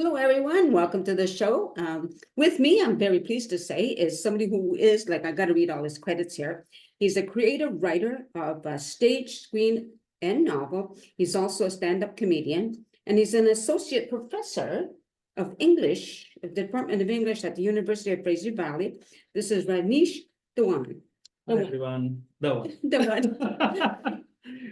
Hello, everyone. Welcome to the show. With me, I'm very pleased to say, is somebody who is, like, I got to read all his credits here. He's a creative writer of stage, screen, and novel. He's also a stand-up comedian, and he's an associate professor of English, the Department of English at the University of Fraser Valley. This is Rajneesh Dhawan. Hi, everyone. Dhawan. Dhawan.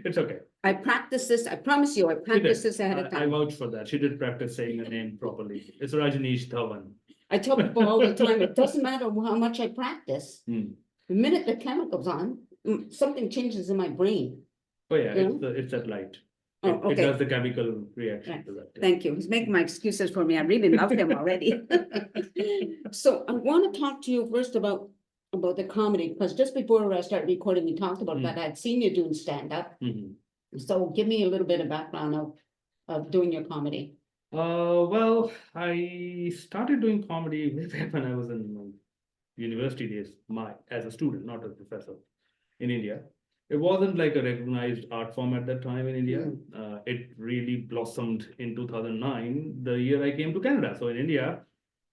It's okay. I practiced this. I promise you, I practiced this ahead of I time. vouch for that. She did practice saying the name properly. It's Rajneesh Dhawan. I tell people all the time, it doesn't matter how much I practice. Hmm. The minute the chemical's on, something changes in my brain. Oh yeah, Yeah. it's that light. Oh, It okay. does the chemical reaction Right. to that. Thank you. He's making my excuses for me. I really love him already. So I want to talk to you first about the comedy, because just before I started recording, we talked about that. I'd seen you doing stand-up. Mhm. So give me a little bit of background of doing your comedy. Well, I started doing comedy way back when I was in university days, as a student, not as a professor, in India. It wasn't like a recognized art form at that time in India. It really blossomed in 2009, the year I came to Canada. So in India,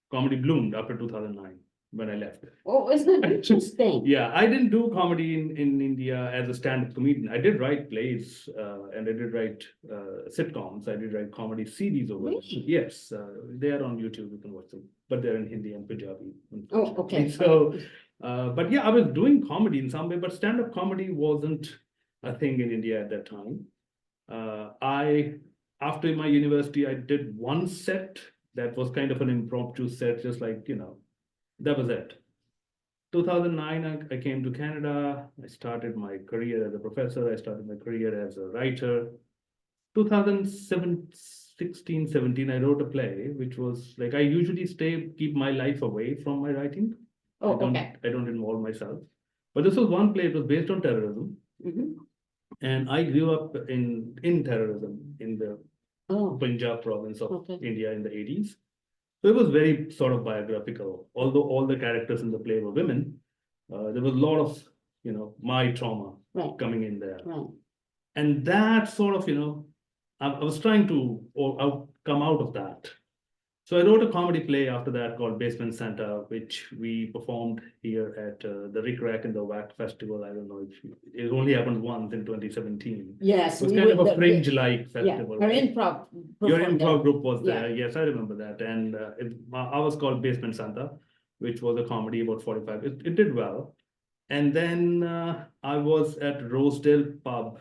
comedy bloomed after 2009 when I left. Oh, isn't that interesting? Yeah, I didn't do comedy in India as a stand-up comedian. I did write plays and I did write sitcoms. I did write comedy CDs over there. Really? Yes, they are on YouTube. You can watch them, but they're in Hindi and Punjabi. Oh, okay. So, but yeah, I was doing comedy in some way, but stand-up comedy wasn't a thing in India at that time. After my university, I did one set that was kind of an impromptu set, just like, that was it. 2009, I came to Canada. I started my career as a professor. I started my career as a writer. 2016, 17, I wrote a play, which was like, I usually keep my life away from my writing. Oh, I don't involve myself. But this was one play, it was based on terrorism. Mhm. And I grew up in terrorism in the Punjab province of India in the 80s. So it was very sort of biographical. Although all the characters in the play were women, there was a lot of, my trauma coming in there. Right. And that sort of, I was trying to come out of that. So I wrote a comedy play after that called Basement Santa, which we performed here at the Rick Rack in the Whack Festival. I don't know if it only happened once in 2017. Yes. It was kind of a fringe-like festival. Yeah, our improv. Your improv group was there. Yeah. Yes, I remember that. And I was called Basement Santa, which was a comedy about 45. It did well. And then I was at Rosedale Pub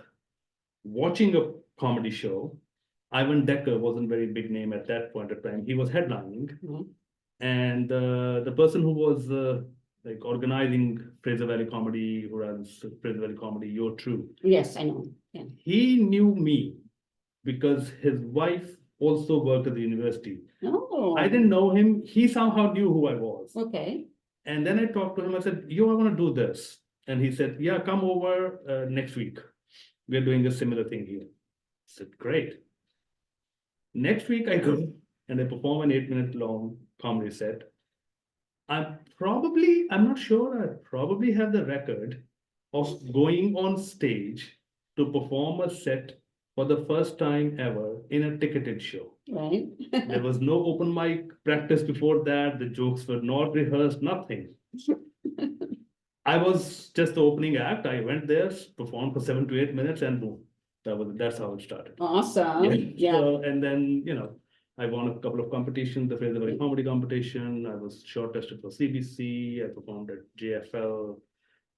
watching a comedy show. Ivan Decker wasn't a very big name at that point of time. He was headlining. And the person who was like organizing Fraser Valley Comedy, who runs Fraser Valley Comedy, You're True. Yes, I know. Yeah. He knew me because his wife also worked at the university. Oh. I didn't know him. He somehow knew who I was. Okay. And then I talked to him. I said, I want to do this. And he said, yeah, come over next week. We're doing a similar thing here. I said, great. Next week I go and I perform an 8-minute long comedy set. I'm not sure, I probably have the record of going on stage to perform a set for the first time ever in a ticketed show. Right. There was no open mic practice before that. The jokes were not rehearsed, nothing. I was just the opening act. I went there, performed for 7 to 8 minutes, and boom. That's how it started. Awesome. Yeah. So, and then, I won a couple of competitions, the Fraser Valley Comedy Competition. I was shortlisted for CBC. I performed at JFL,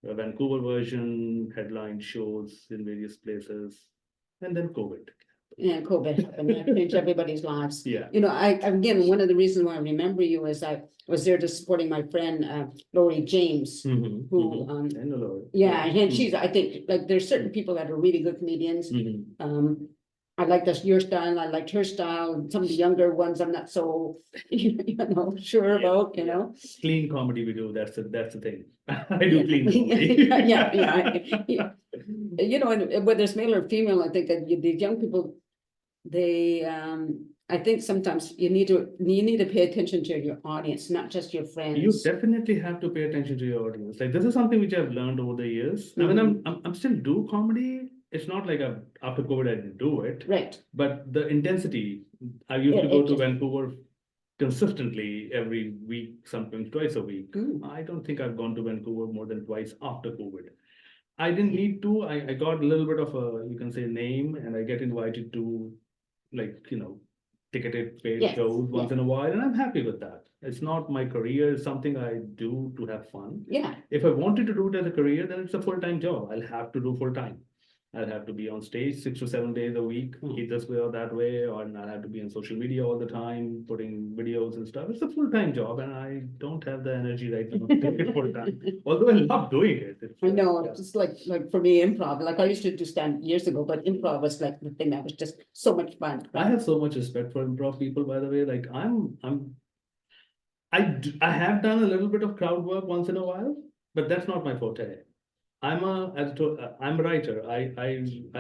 a Vancouver version, headline shows in various places. And then COVID. Yeah, COVID happened. That changed everybody's lives. Yeah. Again, one of the reasons why I remember you is I was there just supporting my friend, Lori James, who, I know Lori. yeah, and she's, I think, like, there's certain people that are really good comedians. I like your style, I liked her style. Some of the younger ones, I'm not so, sure about, Clean comedy we do, that's the thing. I do clean comedy. Yeah. And whether it's male or female, I think that the young people, they, I think sometimes you need to pay attention to your audience, not just your friends. You definitely have to pay attention to your audience. Like, this is something which I've learned over the years. I mean, I'm still do comedy. It's not like after COVID I didn't do it. Right. But the intensity, I used to go to Vancouver consistently every week, sometimes twice a week. Mm. I don't think I've gone to Vancouver more than twice after COVID. I didn't need to. I got a little bit of a, you can say, name, and I get invited to, like, ticketed paid Yes, shows once yes. in a while, and I'm happy with that. It's not my career, it's something I do to have fun. Yeah, If I wanted to do it as a career, then it's a full-time job. I'll have to do full-time. I'll have to be on stage 6 to 7 days a week, this way or that way, or I'll have to be on social media all the time, putting videos and stuff. It's a full-time job, and I don't have the energy right now to do it full-time. Although I love doing it. It's, I know, yeah. it's just like for me, improv, like I used to do stand years ago, but improv was like the thing that was just so much fun. I have so much respect for improv people, by the way. Like I have done a little bit of crowd work once in a while, but that's not my forte. I'm a writer. I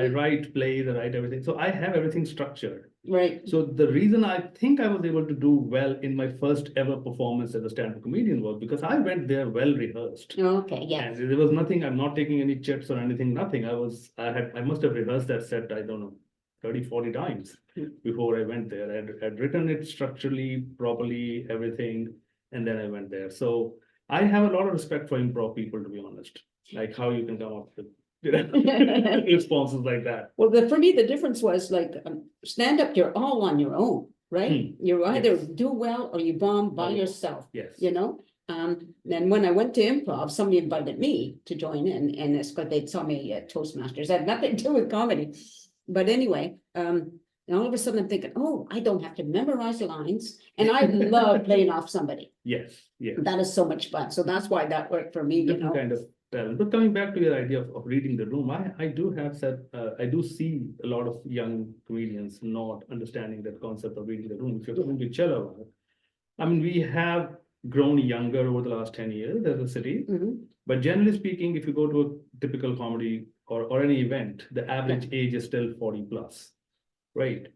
write plays, I write everything. So I have everything structured. Right, So the reason I think I was able to do well in my first ever performance as a stand-up comedian was because I went there well rehearsed. okay, yes. And there was nothing, I'm not taking any chips or anything, nothing. I must have rehearsed that set, I don't know, 30, 40 times before I went there. I'd written it structurally, properly, everything, and then I went there. So I have a lot of respect for improv people, to be honest. Like how you can come up with responses like that. Well, for me, the difference was like stand up, you're all on your own, right? You either Yes. do well or you bomb by Oh, yourself, Yes. Then when I went to improv, somebody invited me to join in, and it's because they saw me at Toastmasters. It had nothing to do with comedy. But anyway, and all of a sudden I'm thinking, oh, I don't have to memorize lines. And I love playing off somebody. Yes, yes. That is so much fun. So that's why that worked for me, Different kind of talent. But coming back to your idea of reading the room, I do have said, I do see a lot of young comedians not understanding that concept of reading the room. If you're coming to Chella, I mean, we have grown younger over the last 10 years as a city. But generally speaking, if you go to a typical comedy or any event, the average age is still 40 plus, right?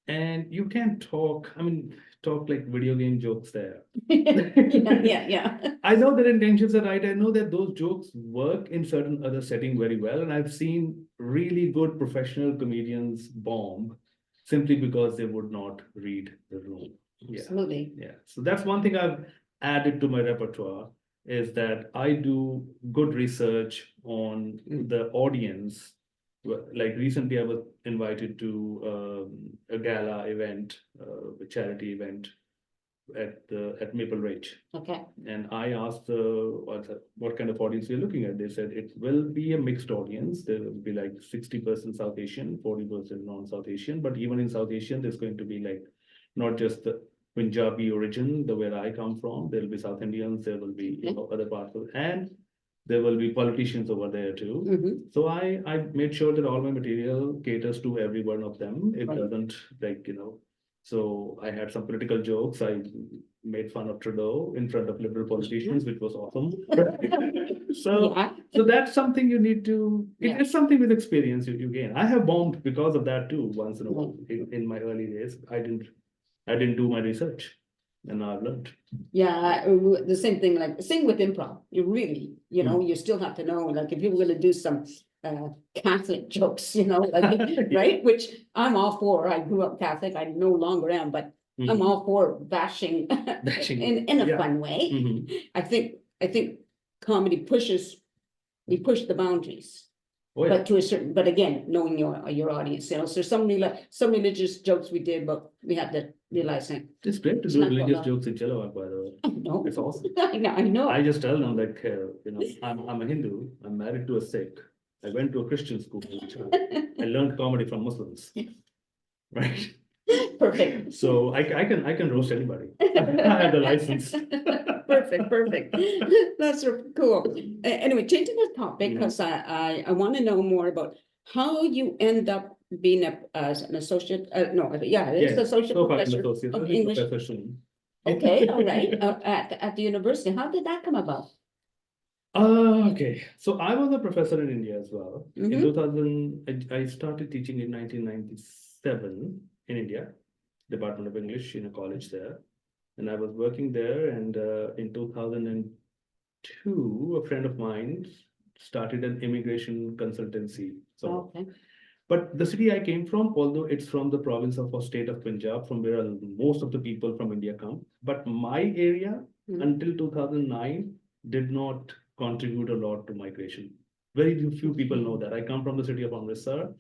And you can't talk like video game jokes there. Yeah. I know their intentions are right. I know that those jokes work in certain other settings very well. And I've seen really good professional comedians bomb simply because they would not read the room. Yeah. Absolutely. Yeah. So that's one thing I've added to my repertoire is that I do good research on the audience. Like recently I was invited to a gala event, a charity event at Maple Ridge. Okay. And I asked what kind of audience we're looking at. They said it will be a mixed audience. There will be like 60% South Asian, 40% non-South Asian. But even in South Asian, there's going to be like not just the Punjabi origin, the where I come from. There will be South Indians. There will be other parts of it, and there will be politicians over there too. So I made sure that all my material caters to every one of them. It doesn't So I had some political jokes. I made fun of Trudeau in front of liberal politicians, which was awesome. So that's something you need to. It's something with experience you gain. I have bombed because of that too. Once in a while, in my early days, I didn't do my research, and now I've learned. Yeah, the same thing. Like same with improv. You really, you still have to know. Like if you're going to do some Catholic jokes, like, right? Which I'm all for. I grew up Catholic. I no longer am, but I'm all for bashing in a fun way. I think comedy pushes. We push the boundaries. But to a certain, but again, knowing your audience, so some religious jokes we did, but we had to realize that. It's great to do religious jokes in Chelawak, by the way. I know. It's awesome. I know. I just tell them like, I'm a Hindu. I'm married to a Sikh. I went to a Christian school. I learned comedy from Muslims. Right. Perfect. So I can roast anybody. I have the license. Perfect. That's cool. Anyway, changing the topic because I want to know more about how you end up being as an associate. It's associate professor of English. Okay, all right. At the university, how did that come about? Okay, so I was a professor in India as well. In 2000, I started teaching in 1997 in India, Department of English in a college there. And I was working there, and in 2002, a friend of mine started an immigration consultancy. So But the city I came from, although it's from the province of or state of Punjab, from where most of the people from India come, but my area until 2009 did not contribute a lot to migration. Very few people know that. I come from the city of Amritsar,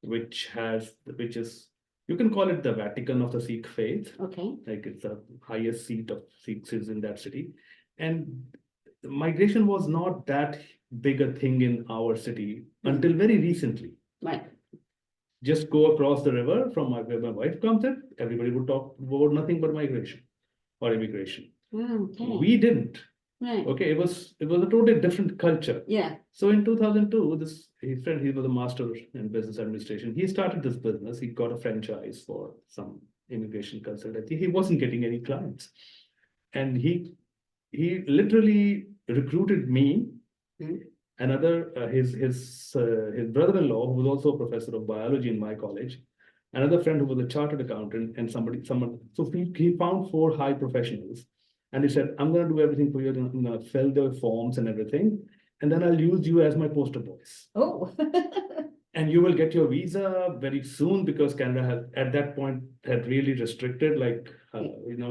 which is, you can call it the Vatican of the Sikh faith. Okay. Like it's the highest seat of Sikhs is in that city. And migration was not that big a thing in our city until very recently. Right. Just go across the river from where my wife comes in, everybody would talk about nothing but migration or immigration. Okay. We didn't. Right. Okay, it was a totally different culture. Yeah. So in 2002, his friend, he was a master in business administration. He started this business. He got a franchise for some immigration consultancy. He wasn't getting any clients, and he literally recruited me. Another his brother-in-law, who was also a professor of biology in my college, another friend who was a chartered accountant, and someone. So he found 4 high professionals, and he said, "I'm going to do everything for you. I'm going to fill the forms and everything, and then I'll use you as my poster boys. Oh. And you will get your visa very soon, because Canada had at that point had really restricted, like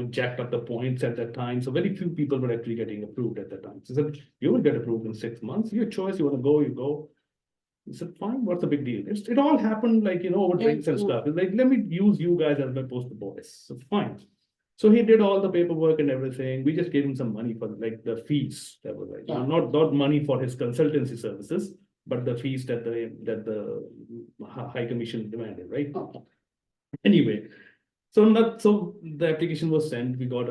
jacked up the points at that time. So very few people were actually getting approved at that time. So he said, you will get approved in 6 months. Your choice. You want to go, you go." He said, "Fine. What's the big deal?" It all happened like over drinks and stuff. It's like, let me use you guys as my poster boys. So fine. So he did all the paperwork and everything. We just gave him some money for like the fees that were like not money for his consultancy services, but the fees that the High Commission demanded, right? Okay. Anyway, so the application was sent. We got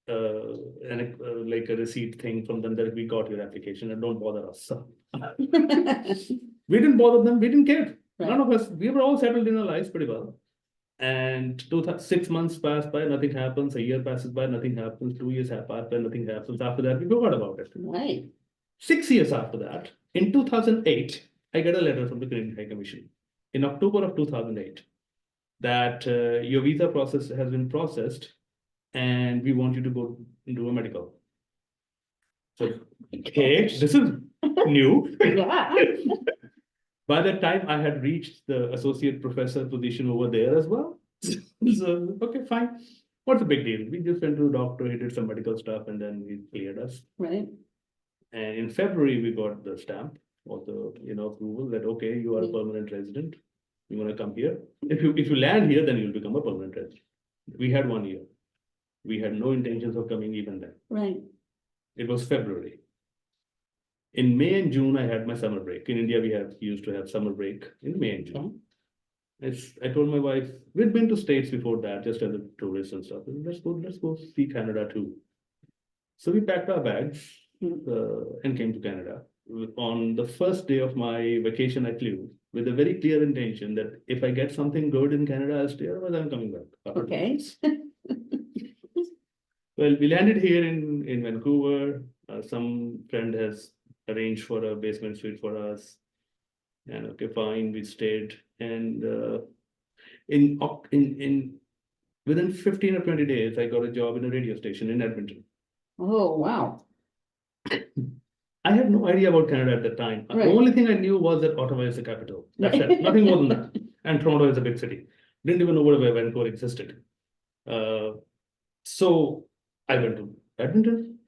like a receipt thing from them that we got your application and don't bother us. So we didn't bother them. We didn't care. Right. None of us. We were all settled in our lives pretty well. And 6 months pass by, nothing happens. A year passes by, nothing happens. 2 years have passed by, nothing happens. After that, we forgot about it. Right. 6 years after that, in 2008, I get a letter from the Canadian High Commission in October of 2008 that your visa process has been processed and we want you to go do a medical. So, okay, this is new. Yeah. By that time, I had reached the associate professor position over there as well. So, okay, fine. What's the big deal? We just went to a doctor, he did some medical stuff, and then he cleared us. Right. And in February, we got the stamp or the approval that, okay, you are a permanent resident. You want to come here. If you land here, then you'll become a permanent resident. We had 1 year. We had no intentions of coming even then. Right. It was February. In May and June, I had my summer break. In India, we used to have summer break in May and June. I told my wife, we'd been to States before that, just as a tourist and stuff. Let's go see Canada too. So we packed our bags and came to Canada. On the first day of my vacation, I flew with a very clear intention that if I get something good in Canada, I'll stay, otherwise I'm coming back. Okay. Well, we landed here in Vancouver. Some friend has arranged for a basement suite for us. And okay, fine, we stayed. And within 15 or 20 days, I got a job in a radio station in Edmonton. Oh, wow. I had no idea about Canada at that time. Right. The only thing I knew was that Ottawa is the capital. That's it. Nothing more than that. And Toronto is a big city. Didn't even know where Vancouver existed. So I went to Edmonton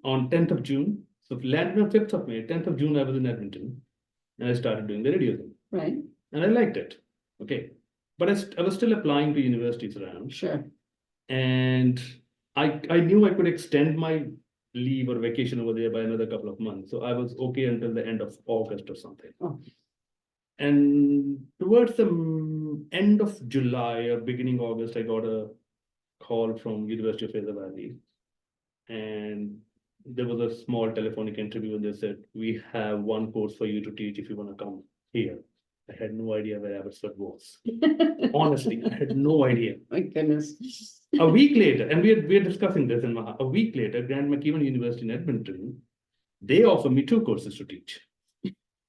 on 10th of June. So landed on 5th of May, 10th of June, I was in Edmonton. And I started doing the radio thing. Right. And I liked it. Okay. But I was still applying to universities around. Sure. And I knew I could extend my leave or vacation over there by another couple of months. So I was okay until the end of August or something. Oh. And towards the end of July or beginning August, I got a call from University of Fraser Valley. And there was a small telephonic interview and they said, we have one course for you to teach if you want to come here. I had no idea where Abbotsford was. Honestly, I had no idea. My goodness. A week later, and we're discussing this in Maha, a week later, Grand McEwan University in Edmonton, they offer me 2 courses to teach.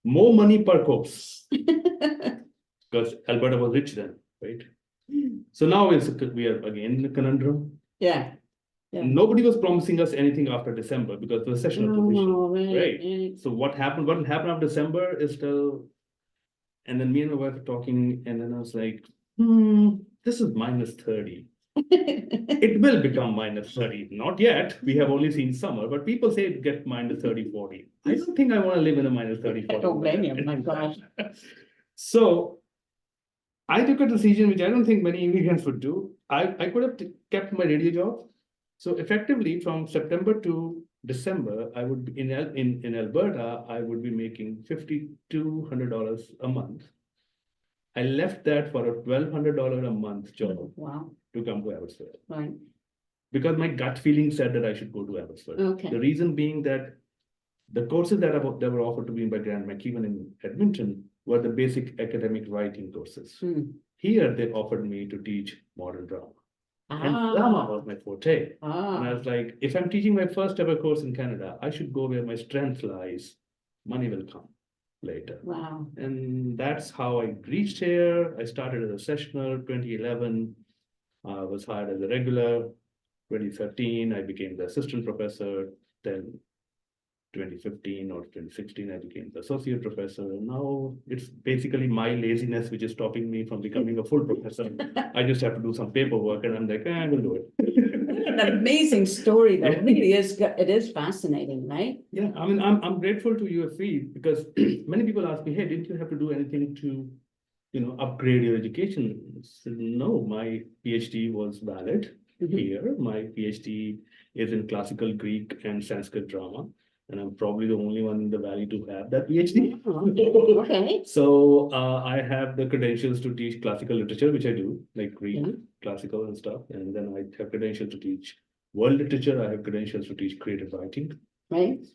More money per course. Because Alberta was rich then, right? So now we are again in a conundrum. Yeah. Yeah. Nobody was promising us anything after December because the sessional position. Oh, right. So what will happen after December is still, and then me and my wife were talking, and then I was like, this is minus 30. It will become minus 30. Not yet. We have only seen summer, but people say it get minus 30, 40. I don't think I want to live in a minus 30, 40. Don't blame you, my gosh. So I took a decision which I don't think many immigrants would do. I could have kept my radio job. So effectively from September to December, I would be in Alberta, I would be making $5,200 a month. I left that for a $1,200 a month job. Wow. To come to Abbotsford. Right. Because my gut feeling said that I should go to Abbotsford. Okay. The reason being that the courses that were offered to me by Grant McKeown in Edmonton were the basic academic writing courses. Here, they offered me to teach modern drama. And drama was my forte. And I was like, if I'm teaching my first ever course in Canada, I should go where my strength lies. Money will come later. Wow. And that's how I reached here. I started as a sessional 2011. I was hired as a regular. 2013, I became the assistant professor. Then 2015 or 2016, I became the associate professor. And now it's basically my laziness which is stopping me from becoming a full professor. I just have to do some paperwork, and I'm like, I will do it. An amazing story, though. It really is. It is fascinating, right? Yeah, I mean, I'm grateful to UFV because many people ask me, hey, didn't you have to do anything to, upgrade your education? So, no, my PhD was valid here. My PhD is in classical Greek and Sanskrit drama, and I'm probably the only one in the valley to have that PhD. Okay. So I have the credentials to teach classical literature, which I do, like Greek, classical and stuff. And then I have credentials to teach world literature. I have credentials to teach creative writing. Right.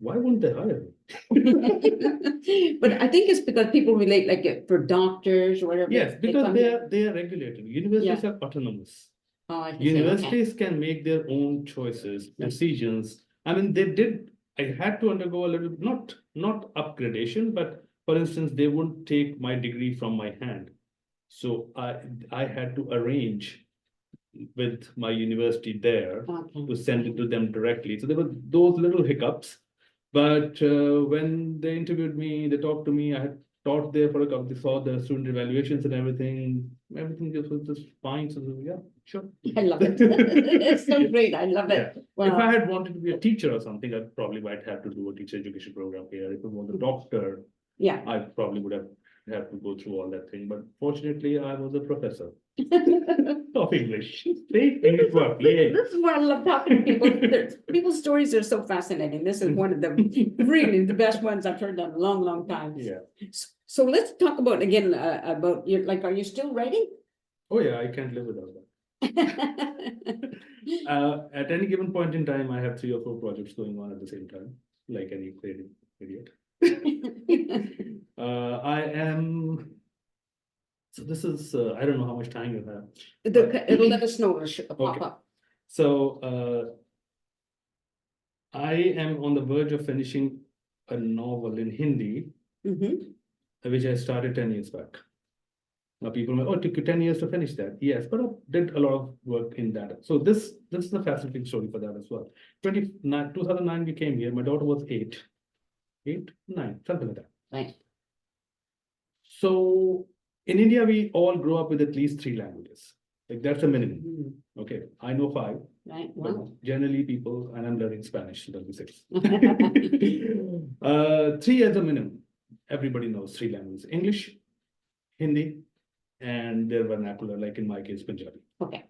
Why wouldn't they hire me? But I think it's because people relate, like for doctors or whatever. Yes, because they are regulated. Universities are autonomous. Universities can make their own choices, decisions. I mean, I had to undergo a little, not upgradation, but for instance, they wouldn't take my degree from my hand. So I had to arrange with my university there to send it to them directly. So there were those little hiccups. But when they interviewed me, they talked to me, I had taught there for a couple, they saw the student evaluations and everything just was just fine. So yeah, sure. I love it. It's so great. I love it. Yeah. Wow. If I had wanted to be a teacher or something, I probably might have to do a teacher education program here. If I was a doctor, I probably would have to go through all that thing. But fortunately, I was a professor of English. See, English work. Yay. This is why I love talking to people. People's stories are so fascinating. This is one of the really the best ones I've heard in a long, long time. Yeah. So let's talk about again about your, like, are you still writing? Oh yeah, I can't live without that. At any given point in time, I have 3 or 4 projects going on at the same time, like any creative idiot. I am. So this is, I don't know how much time you have. It'll let us know, it'll pop up. So I am on the verge of finishing a novel in Hindi, which I started 10 years back. Now people may, it took you 10 years to finish that. Yes, but I did a lot of work in that. So this is a fascinating story for that as well. 2009 we came here. My daughter was 8, 9, something like that. Right. So in India, we all grow up with at least 3 languages. Like that's a minimum. Okay, I know 5. Right. But Wow. generally people, and I'm learning Spanish, so that'll be 6. 3 as a minimum. Everybody knows 3 languages: English, Hindi, and their vernacular, like in my case, Punjabi. Okay.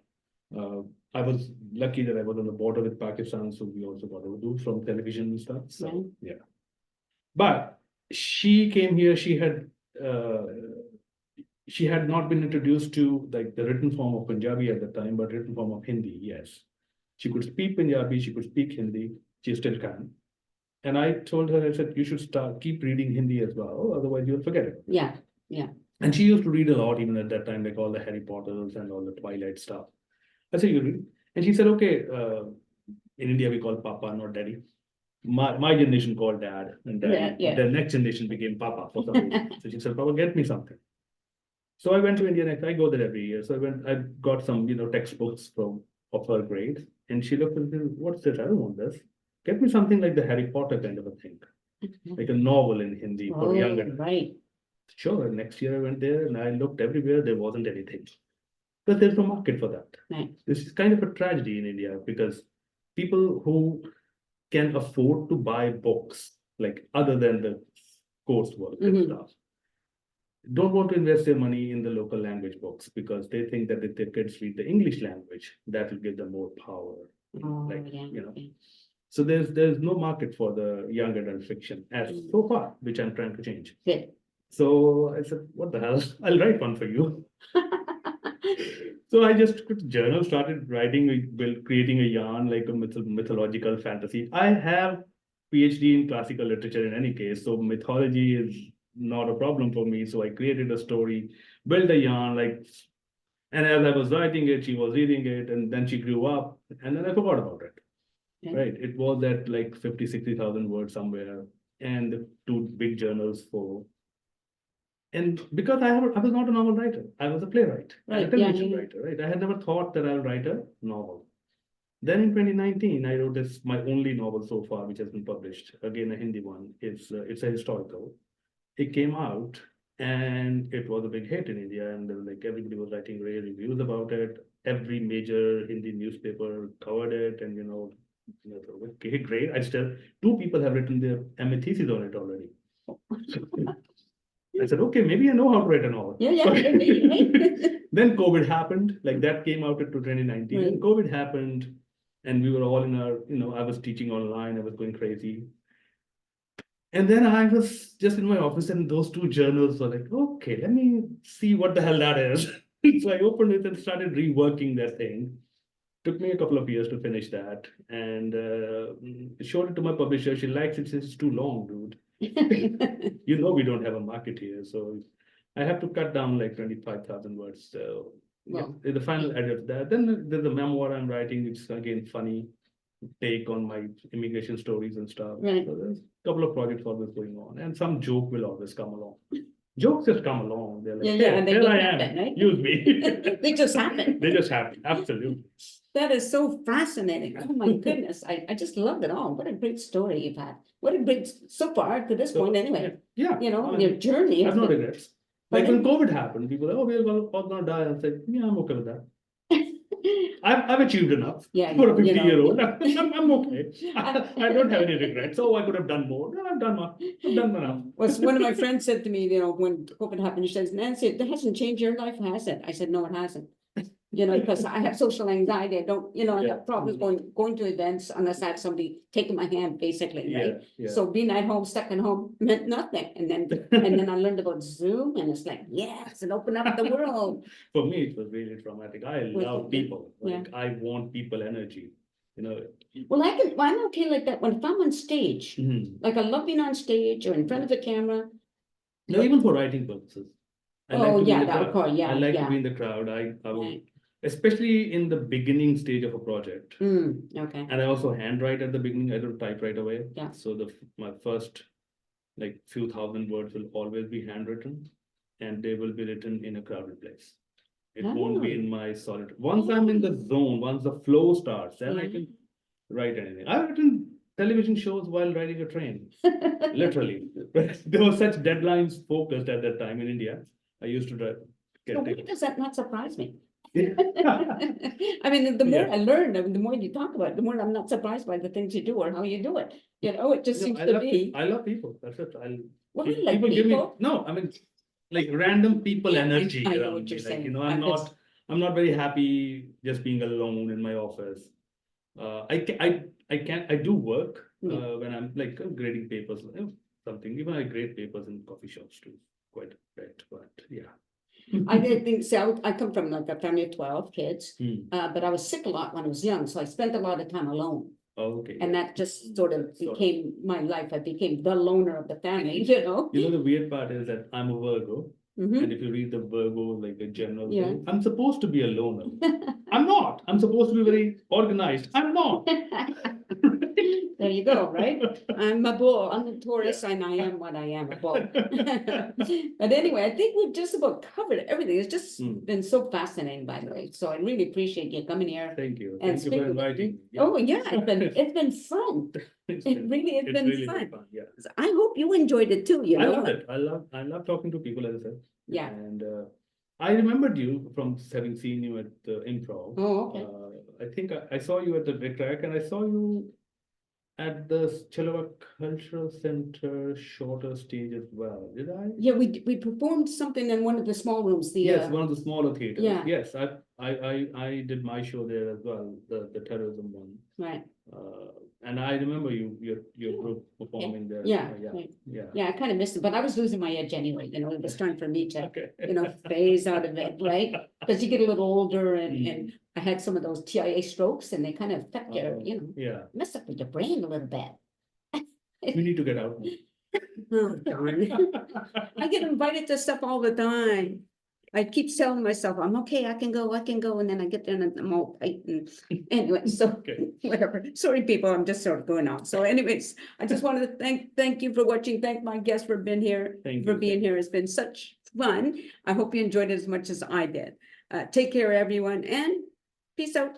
I was lucky that I was on the border with Pakistan, so we also got Urdu from television and stuff. So yeah. But she came here, she had not been introduced to like the written form of Punjabi at the time, but written form of Hindi, yes. She could speak Punjabi, she could speak Hindi, she still can. And I told her, I said, you should keep reading Hindi as well, otherwise you'll forget it. Yeah, yeah. And she used to read a lot even at that time, like all the Harry Potters and all the Twilight stuff. I said, you read? And she said, okay, in India we call Papa, not Daddy. My generation called Dad, and Daddy. Yeah. The next generation became Papa for some reason. So she said, Papa, get me something. So I went to India, and I go there every year. So I got some, textbooks from of her grade. And she looked at me, what's this? I don't want this. Get me something like the Harry Potter kind of a thing, like a novel in Hindi for Oh, younger. right. Sure, next year I went there and I looked everywhere, there wasn't anything. But there's no market for that. Right. This is kind of a tragedy in India because people who can afford to buy books, like other than the coursework and Mhm. stuff, don't want to invest their money in the local language books because they think that if their kids read the English language, that will give them more power. Oh, Like, yeah. you know. Yeah. So there's no market for the young adult fiction as so far, which I'm trying to change. Good. So I said, what the hell? I'll write one for you. So I just took a journal, started writing, creating a yarn, like a mythological fantasy. I have PhD in classical literature in any case, so mythology is not a problem for me. So I created a story, built a yarn, like, and as I was writing it, she was reading it, and then she grew up, and then I forgot about it. Okay. Right. It was at like 50, 60,000 words somewhere, and two big journals for. And because I was not a novel writer, I was a playwright, and a Right, yeah, television yeah. writer, right? I had never thought that I'll write a novel. Then in 2019, I wrote this, my only novel so far, which has been published, again, a Hindi one. It's a historical. It came out and it was a big hit in India, and like everybody was writing rave reviews about it. Every major Hindi newspaper covered it, and okay, great. Two people have written their MA thesis on it already. I said, okay, maybe I know how to write a novel. Yeah, yeah, maybe, right? Then COVID happened, like that came out into 2019. Right. And COVID happened, and we were all in our, I was teaching online, I was going crazy. And then I was just in my office, and those two journals were like, okay, let me see what the hell that is. So I opened it and started reworking that thing. Took me a couple of years to finish that, and showed it to my publisher. She likes it, says it's too long, dude. We don't have a market here, so I have to cut down like 25,000 words. So Well. the final edit of that. Then there's a memoir I'm writing, which is again funny take on my immigration stories and stuff. Right. So there's a couple of projects always going on, and some joke will always come along. Jokes just come along. They're like, Yeah, and they here just I happen, am. right? Use me. They just happen. They just happen. Absolutely. That is so fascinating. Oh my goodness. I just love it all. What a great story you've had. What a great, so far to this So, point anyway, Yeah. your journey. I have has no been- regrets. Like when COVID happened, people were, we're all gonna die. I said, yeah, I'm okay with that. I've achieved enough for a 50-year-old. I'm okay. I don't have any regrets. Oh, I could have done more. No, I've done enough. Well, one of my friends said to me, when COVID happened, she says, Nancy, that hasn't changed your life, has it? I said, no, it hasn't. Because I have social anxiety. I don't, I Yeah. have problems going to events unless I have somebody taking my hand, basically, right? Yeah. So being at home, stuck at home meant nothing. And then I learned about Zoom, and it's like, yes, it opened up the world. For me, it was really traumatic. I love people. Yeah. Like I want people energy. Well, I'm okay like that when if I'm on stage. Mhm. Like I love being on stage or in front of the camera. No, even for writing purposes. I like Oh, to be in yeah, the that crowd. of course, yeah, I like to yeah. be in the crowd. I will, Right. especially in the beginning stage of a project. Okay. And I also handwrite at the beginning. I don't type right away. Yeah. So my first like few thousand words will always be handwritten, and they will be written in a crowded place. It won't be Oh. in my solid. Once I'm in the zone, once the flow starts, then I Yeah. can write anything. I've written television shows while riding a train, literally. There were such deadlines focused at that time in India. I used to drive. So why does that not surprise me? Yeah. I mean, the more Yeah. I learn, the more you talk about it, the more I'm not surprised by the things you do or how you do it. It just seems to be. I love people. That's it. Well, I like Give me people. no. I mean, like random people Yeah, energy I know around what me. you're Like saying. I'm not very happy just being alone in my office. I do work when I'm like grading papers, something. Even I grade papers in coffee shops too, quite a bit. But yeah. I did think so. I come from like a family of 12 kids, Hmm. but I was sick a lot when I was young, so I spent a lot of time alone. Okay. And that just sort of Sort of. became my life. I became the loner of the family, The weird part is that I'm a Virgo. Mhm. And if you read the Virgo, like the general Yeah. thing, I'm supposed to be a loner. I'm not. I'm supposed to be very organized. I'm not. There you go, right? I'm a bull. I'm a Taurus and I am what I am, a bull. But anyway, I think we've just about covered everything. It's just been so fascinating, by the way. So I really appreciate you coming here. Thank you. And Thank you for speak with inviting me. me. Yeah. Oh, yeah, it's been fun. It's It really has it's been really fun. Yeah. I hope you enjoyed it too, you I know? love it. I love talking to people, as I said. Yeah. And I remembered you from having seen you at the improv. Oh, okay. I think I saw you at the Brick Rack, and I saw you at the Chilliwack Cultural Center shorter stage as well. Did I? Yeah, we performed something in one of the small rooms, the, Yes, one of the smaller theaters. yeah. Yes, I did my show there as well, the terrorism one. right. And I remember your group performing there. Yeah, Yeah, right. yeah. Yeah, I kind of missed it, but I was losing my edge anyway, you know, it was time for me to, Okay. phase out of it, right? Because you get a little older and I had some of those TIA strokes and they kind of affect your, Yeah, mess up with your brain a little bit. we need to get out. Oh, darn. I get invited to stuff all the time. I keep telling myself, I'm okay, I can go, and then I get there and I'm all tight and anyway, so Okay. whatever. Sorry, people, I'm just sort of going on. So anyways, I just wanted to thank you for watching. Thank my guests for being here. Thank For you. being here. It's been such fun. I hope you enjoyed it as much as I did. Take care, everyone, and peace out.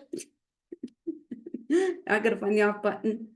I gotta find the off button.